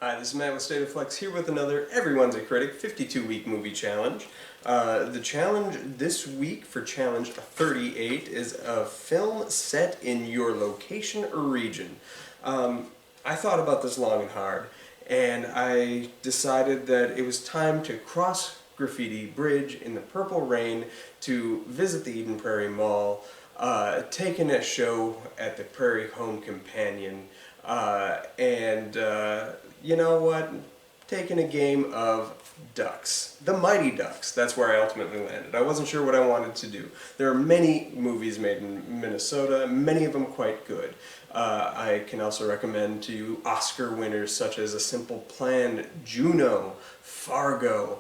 Hi, this is Matt with State of Flex here with another Everyone's a Critic 52-week movie challenge. The challenge this week for challenge 38 is a film set in your location or region. I thought about this long and hard, and I decided that it was time to cross Graffiti Bridge in the purple rain to visit the Eden Prairie Mall, take in a show at the Prairie Home Companion, and you know what? Taking a game of Ducks. The Mighty Ducks. That's where I ultimately landed. I wasn't sure what I wanted to do. There are many movies made in Minnesota, many of them quite good. I can also recommend to you Oscar winners such as A Simple Plan, Juno, Fargo.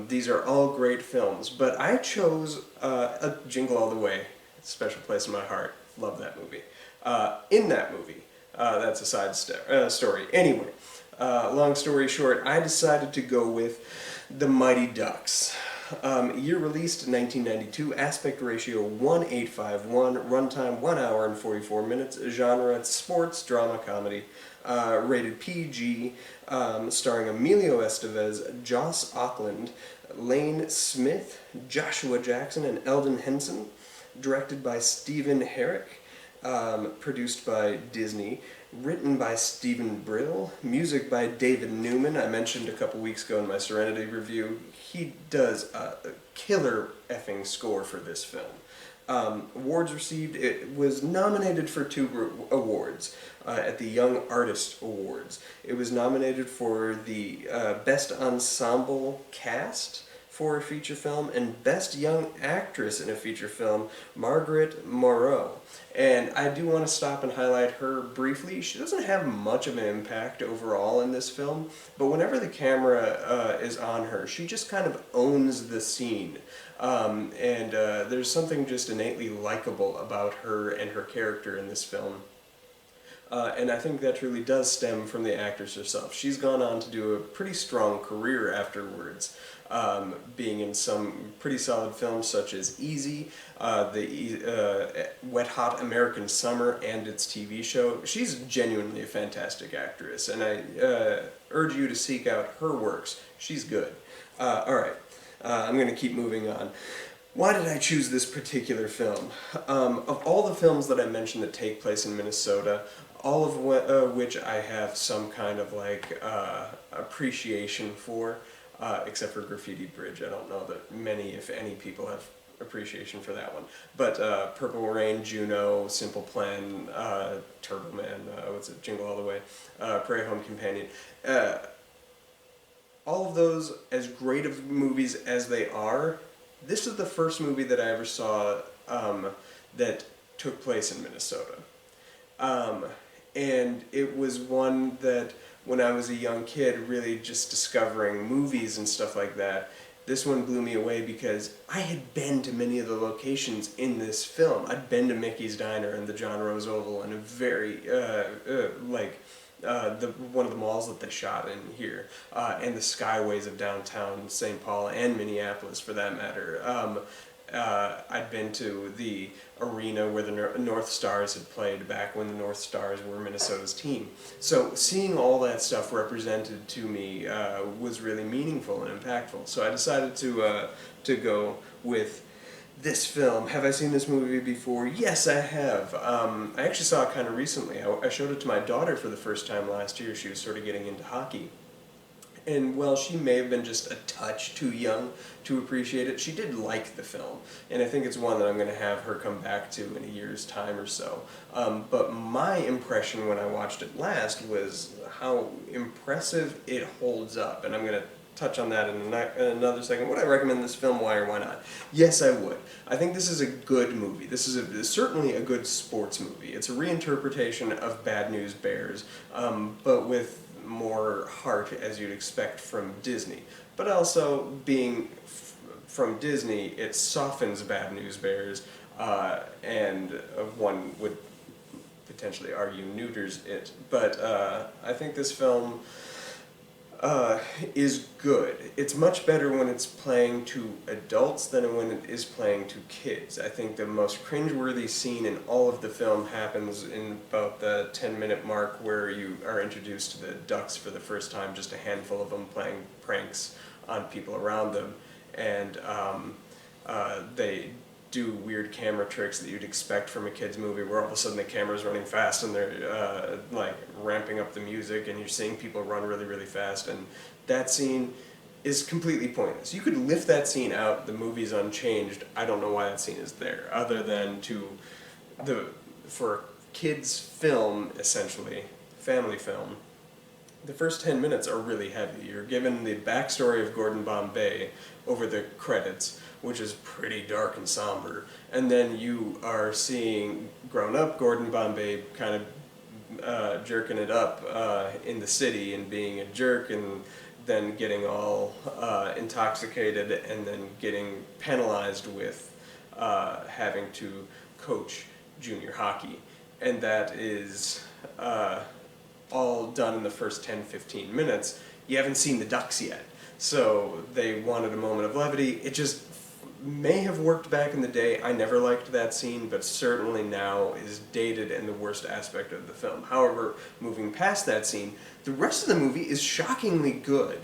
These are all great films, but I chose a Jingle All the Way. It's a special place in my heart. Love that movie. In that movie, that's a side story. Anyway, long story short, I decided to go with The Mighty Ducks. Year released 1992, aspect ratio 1:851, runtime 1 hour and 44 minutes, genre sports, drama, comedy, rated PG, starring Emilio Estevez, Joss Auckland, Lane Smith, Joshua Jackson, and Eldon Henson, directed by Stephen Herrick. Produced by Disney, written by Stephen Brill, music by David Newman. I mentioned a couple weeks ago in my Serenity review, he does a killer effing score for this film. Awards received, it was nominated for 2 awards at the Young Artist Awards. It was nominated for the Best Ensemble Cast for a feature film, and Best Young Actress in a Feature Film, Margaret Moreau. And I do want to stop and highlight her briefly. She doesn't have much of an impact overall in this film, but whenever the camera is on her, she just kind of owns the scene. There's something just innately likable about her and her character in this film. And I think that really does stem from the actress herself. She's gone on to do a pretty strong career afterwards, being in some pretty solid films such as Easy, Wet Hot American Summer, and its TV show. She's genuinely a fantastic actress, and I urge you to seek out her works. She's good. Alright, I'm going to keep moving on. Why did I choose this particular film? Of all the films that I mentioned that take place in Minnesota, all of which I have some kind of appreciation for, except for Graffiti Bridge. I don't know that many, if any, people have appreciation for that one. But Purple Rain, Juno, Simple Plan, Turbo Man, Jingle All the Way, Prairie Home Companion. All of those, as great of movies as they are, this is the first movie that I ever saw that took place in Minnesota. And it was one that, when I was a young kid, really just discovering movies and stuff like that, this one blew me away because I had been to many of the locations in this film. I'd been to Mickey's Diner and the John Rose Oval and a very, one of the malls that they shot in here, and the skyways of downtown St. Paul and Minneapolis, for that matter. I'd been to the arena where the North Stars had played back when the North Stars were Minnesota's team. So seeing all that stuff represented to me was really meaningful and impactful. So I decided to go with this film. Have I seen this movie before? Yes, I have. I actually saw it kind of recently. I showed it to my daughter for the first time last year. She was sort of getting into hockey. And while she may have been just a touch too young to appreciate it, she did like the film. And I think it's one that I'm going to have her come back to in a year's time or so. But my impression when I watched it last was how impressive it holds up. And I'm going to touch on that in another second. Would I recommend this film? Why or why not? Yes, I would. I think this is a good movie. This is certainly a good sports movie. It's a reinterpretation of Bad News Bears, but with more heart, as you'd expect from Disney. But also, being from Disney, it softens Bad News Bears, and one would potentially argue neuters it. But I think this film is good. It's much better when it's playing to adults than when it is playing to kids. I think the most cringeworthy scene in all of the film happens in about the 10-minute mark, where you are introduced to the ducks for the first time, just a handful of them playing pranks on people around them, and they do weird camera tricks that you'd expect from a kid's movie, where all of a sudden the camera's running fast and they're like ramping up the music, and you're seeing people run really, really fast, and that scene is completely pointless. You could lift that scene out, the movie's unchanged. I don't know why that scene is there, other than for a kids' film, essentially, family film. The first 10 minutes are really heavy. You're given the backstory of Gordon Bombay over the credits, which is pretty dark and somber, and then you are seeing grown-up Gordon Bombay kind of jerking it up in the city and being a jerk, and then getting all intoxicated, and then getting penalized with having to coach junior hockey. And that is all done in the first 10-15 minutes. You haven't seen the ducks yet. So they wanted a moment of levity. It just may have worked back in the day. I never liked that scene, but certainly now is dated and the worst aspect of the film. However, moving past that scene, the rest of the movie is shockingly good.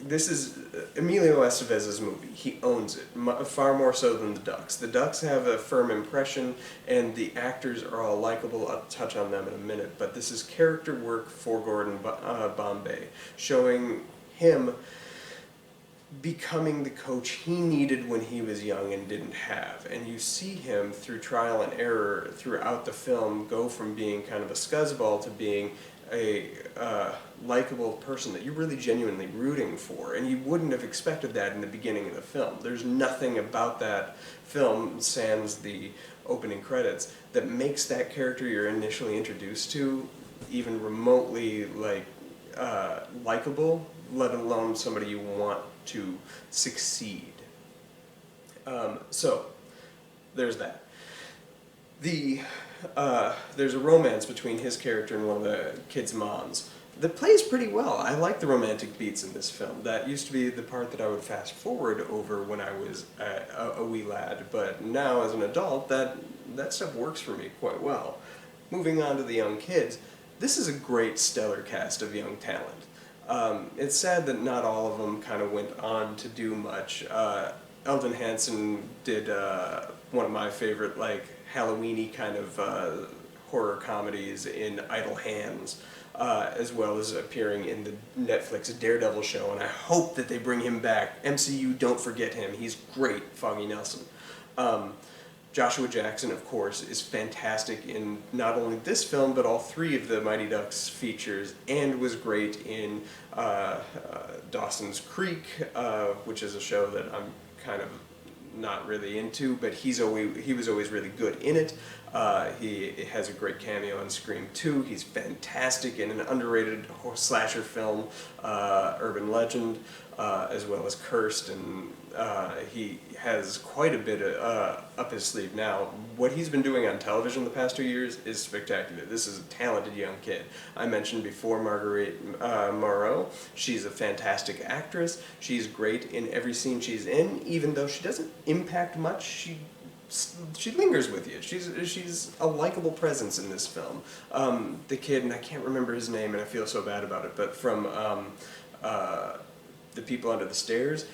This is Emilio Estevez's movie. He owns it, far more so than the Ducks. The Ducks have a firm impression, and the actors are all likable. I'll touch on them in a minute, but this is character work for Gordon Bombay, showing him becoming the coach he needed when he was young and didn't have. And you see him through trial and error throughout the film go from being kind of a scuzzball to being a likable person that you're really genuinely rooting for, and you wouldn't have expected that in the beginning of the film. There's nothing about that film, sans the opening credits, that makes that character you're initially introduced to even remotely likable, let alone somebody you want to succeed. So there's that. There's a romance between his character and one of the kids' moms that plays pretty well. I like the romantic beats in this film. That used to be the part that I would fast forward over when I was a wee lad, but now as an adult, that stuff works for me quite well. Moving on to the young kids, this is a great stellar cast of young talent. It's sad that not all of them kind of went on to do much. Eldon Hansen did one of my favorite Halloween-y kind of horror comedies in Idle Hands, as well as appearing in the Netflix Daredevil show, and I hope that they bring him back. MCU, don't forget him. He's great, Foggy Nelson. Joshua Jackson, of course, is fantastic in not only this film, but all three of the Mighty Ducks features, and was great in Dawson's Creek, which is a show that I'm kind of not really into, but he was always really good in it. He has a great cameo in Scream 2. He's fantastic in an underrated slasher film, Urban Legend, as well as Cursed, and he has quite a bit up his sleeve now. What he's been doing on television the past 2 years is spectacular. This is a talented young kid. I mentioned before Marguerite Moreau. She's a fantastic actress. She's great in every scene she's in, even though she doesn't impact much. She lingers with you. She's a likable presence in this film. The kid, and I can't remember his name, and I feel so bad about it, but from The People Under the Stairs,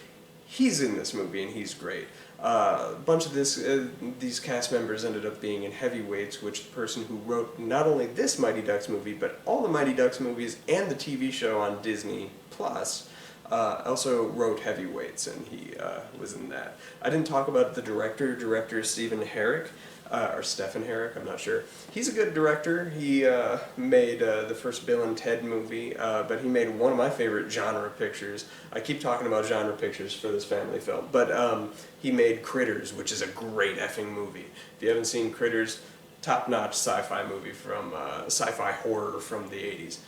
he's in this movie, and he's great. A bunch of these cast members ended up being in Heavyweights, which the person who wrote not only this Mighty Ducks movie, but all the Mighty Ducks movies and the TV show on Disney Plus, also wrote Heavyweights, and he was in that. I didn't talk about the director Stephen Herrick, or Stephen Herrick, I'm not sure. He's a good director. He made the first Bill and Ted movie, but he made one of my favorite genre pictures. I keep talking about genre pictures for this family film, but he made Critters, which is a great effing movie. If you haven't seen Critters, top-notch sci-fi movie from sci-fi horror from the 80s.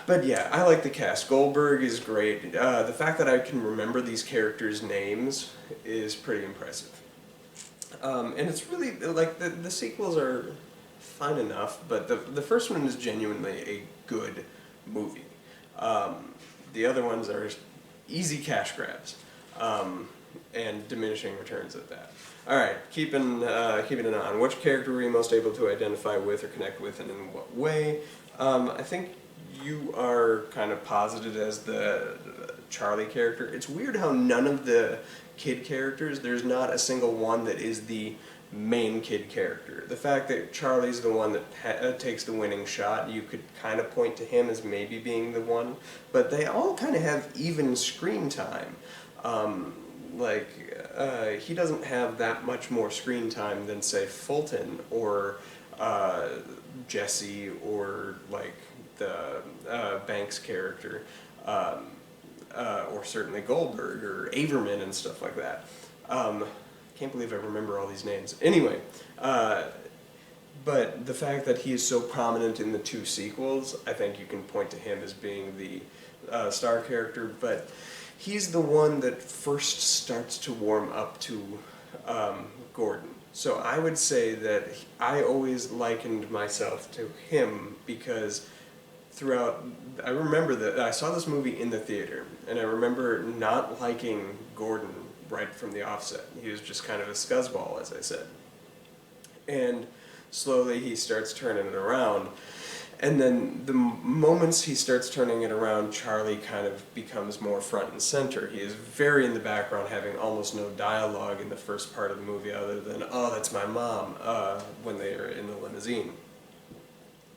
But yeah, I like the cast. Goldberg is great. The fact that I can remember these characters' names is pretty impressive. And it's really, the sequels are fine enough, but the first one is genuinely a good movie. The other ones are easy cash grabs, and diminishing returns at that. All right, keeping it on. Which character were you most able to identify with or connect with, and in what way? I think you are kind of posited as the Charlie character. It's weird how none of the kid characters, there's not a single one that is the main kid character. The fact that Charlie's the one that takes the winning shot, you could kind of point to him as maybe being the one, but they all kind of have even screen time. He doesn't have that much more screen time than, say, Fulton or Jesse or like the Banks character, or certainly Goldberg or Averman and stuff like that. Can't believe I remember all these names. Anyway, but the fact that he is so prominent in the two sequels, I think you can point to him as being the star character, but he's the one that first starts to warm up to Gordon. So I would say that I always likened myself to him because I remember that I saw this movie in the theater, and I remember not liking Gordon right from the offset. He was just kind of a scuzzball, as I said. And slowly he starts turning it around. And then the moments he starts turning it around, Charlie kind of becomes more front and center. He is very in the background, having almost no dialogue in the first part of the movie other than, "Oh, that's my mom," when they are in the limousine.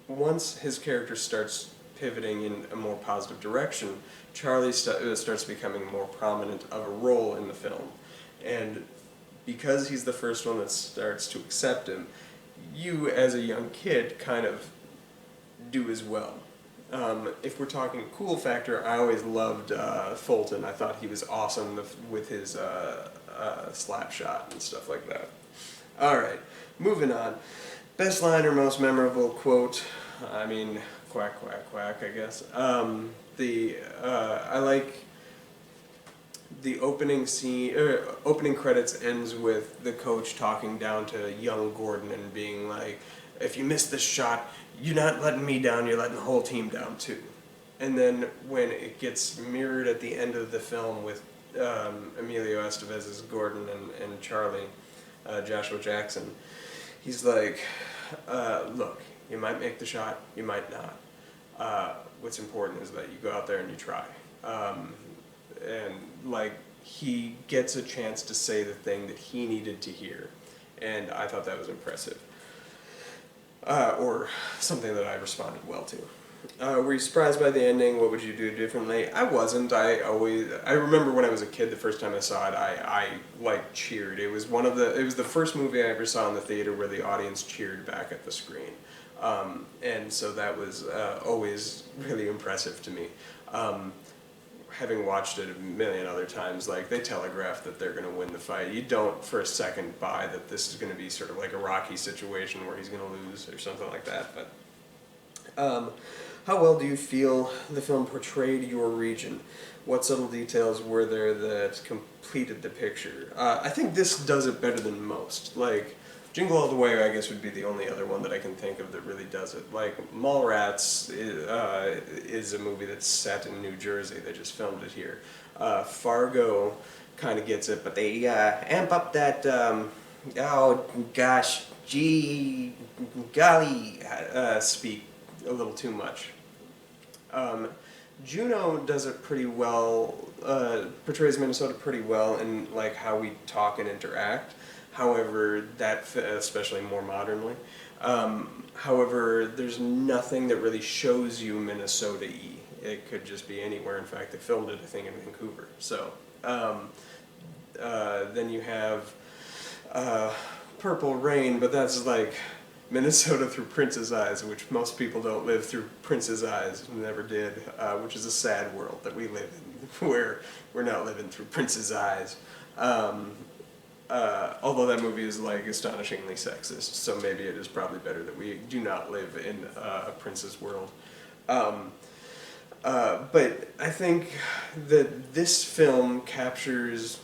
Once his character starts pivoting in a more positive direction, Charlie starts becoming more prominent of a role in the film. And because he's the first one that starts to accept him, you as a young kid kind of do as well. If we're talking cool factor, I always loved Fulton. I thought he was awesome with his slap shot and stuff like that. Alright, moving on. Best line or most memorable quote? I mean, quack, quack, quack, I guess. I like the opening scene, opening credits ends with the coach talking down to young Gordon and being like, "If you miss this shot, you're not letting me down, you're letting the whole team down too." And then when it gets mirrored at the end of the film with Emilio Estevez's Gordon and Charlie, Joshua Jackson, he's like, "Look, you might make the shot, you might not. What's important is that you go out there and you try." And like, he gets a chance to say the thing that he needed to hear, and I thought that was impressive. Or something that I responded well to. Were you surprised by the ending? What would you do differently? I wasn't. I remember when I was a kid, the first time I saw it, I like cheered. It was the first movie I ever saw in the theater where the audience cheered back at the screen. And so that was always really impressive to me. Having watched it a million other times, like, they telegraph that they're going to win the fight. You don't for a second buy that this is going to be sort of like a Rocky situation where he's going to lose or something like that. But how well do you feel the film portrayed your region? What subtle details were there that completed the picture? I think this does it better than most. Like, Jingle All the Way, I guess, would be the only other one that I can think of that really does it. Like, Mallrats is a movie that's set in New Jersey. They just filmed it here. Fargo kind of gets it, but they amp up that, oh gosh, golly, speak a little too much. Juno does it pretty well, portrays Minnesota pretty well in like how we talk and interact. However, that especially more modernly. However, there's nothing that really shows you Minnesota-y. It could just be anywhere. In fact, they filmed it, I think, in Vancouver. So, then you have Purple Rain, but that's like Minnesota through Prince's eyes, which most people don't live through Prince's eyes, never did, which is a sad world that we live in, where we're not living through Prince's eyes. Although that movie is like astonishingly sexist, so maybe it is probably better that we do not live in Prince's world. But I think that this film captures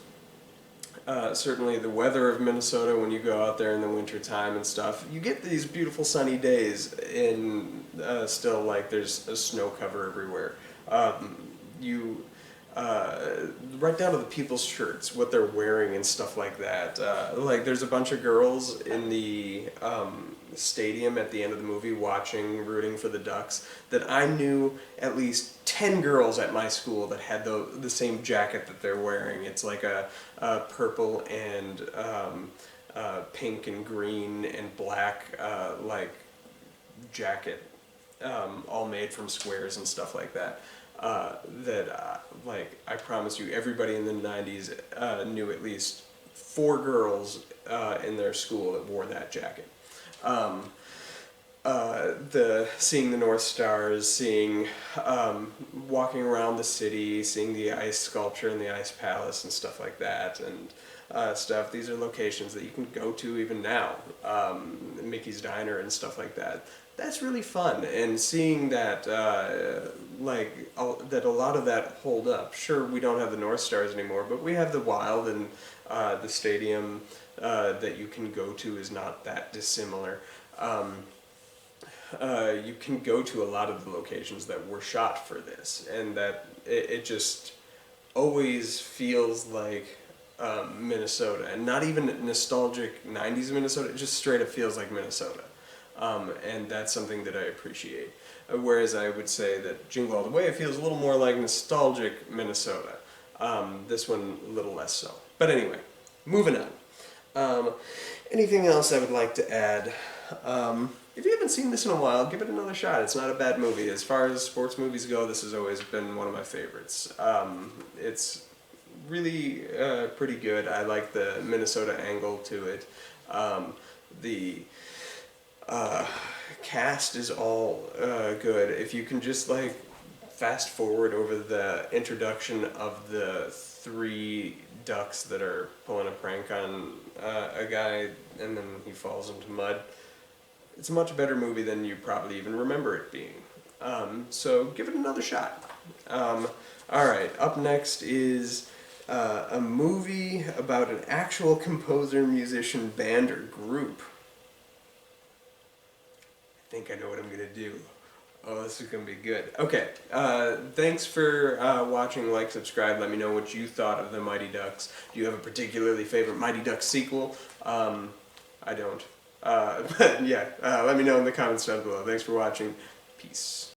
certainly the weather of Minnesota when you go out there in the winter time and stuff. You get these beautiful sunny days in still like there's a snow cover everywhere. You right down to the people's shirts, what they're wearing and stuff like that. Like there's a bunch of girls in the stadium at the end of the movie watching, rooting for the Ducks, that I knew at least 10 girls at my school that had the same jacket that they're wearing. It's like a purple and pink and green and black like jacket, all made from squares and stuff like that. Like, I promise you, everybody in the 90s knew at least 4 girls in their school that wore that jacket. Seeing the North Stars, walking around the city, seeing the ice sculpture in the Ice Palace and stuff like that, and stuff. These are locations that you can go to even now. Mickey's Diner and stuff like that. That's really fun, and seeing that that a lot of that hold up. Sure, we don't have the North Stars anymore, but we have the Wild, and the stadium that you can go to is not that dissimilar. You can go to a lot of the locations that were shot for this, and that it just always feels like Minnesota, and not even nostalgic 90s Minnesota, it just straight up feels like Minnesota. And that's something that I appreciate. Whereas I would say that Jingle All the Way feels a little more like nostalgic Minnesota. This one a little less so. But anyway, moving on. Anything else I would like to add? If you haven't seen this in a while, give it another shot. It's not a bad movie. As far as sports movies go, this has always been one of my favorites. It's really pretty good. I like the Minnesota angle to it. The cast is all good. If you can just like fast forward over the introduction of the 3 ducks that are pulling a prank on a guy and then he falls into mud, it's a much better movie than you probably even remember it being. So give it another shot. Alright, up next is a movie about an actual composer, musician, band, or group. I think I know what I'm going to do. Oh, this is going to be good. Okay, thanks for watching, like, subscribe. Let me know what you thought of the Mighty Ducks. Do you have a particularly favorite Mighty Ducks sequel? I don't. But yeah, let me know in the comments down below. Thanks for watching. Peace.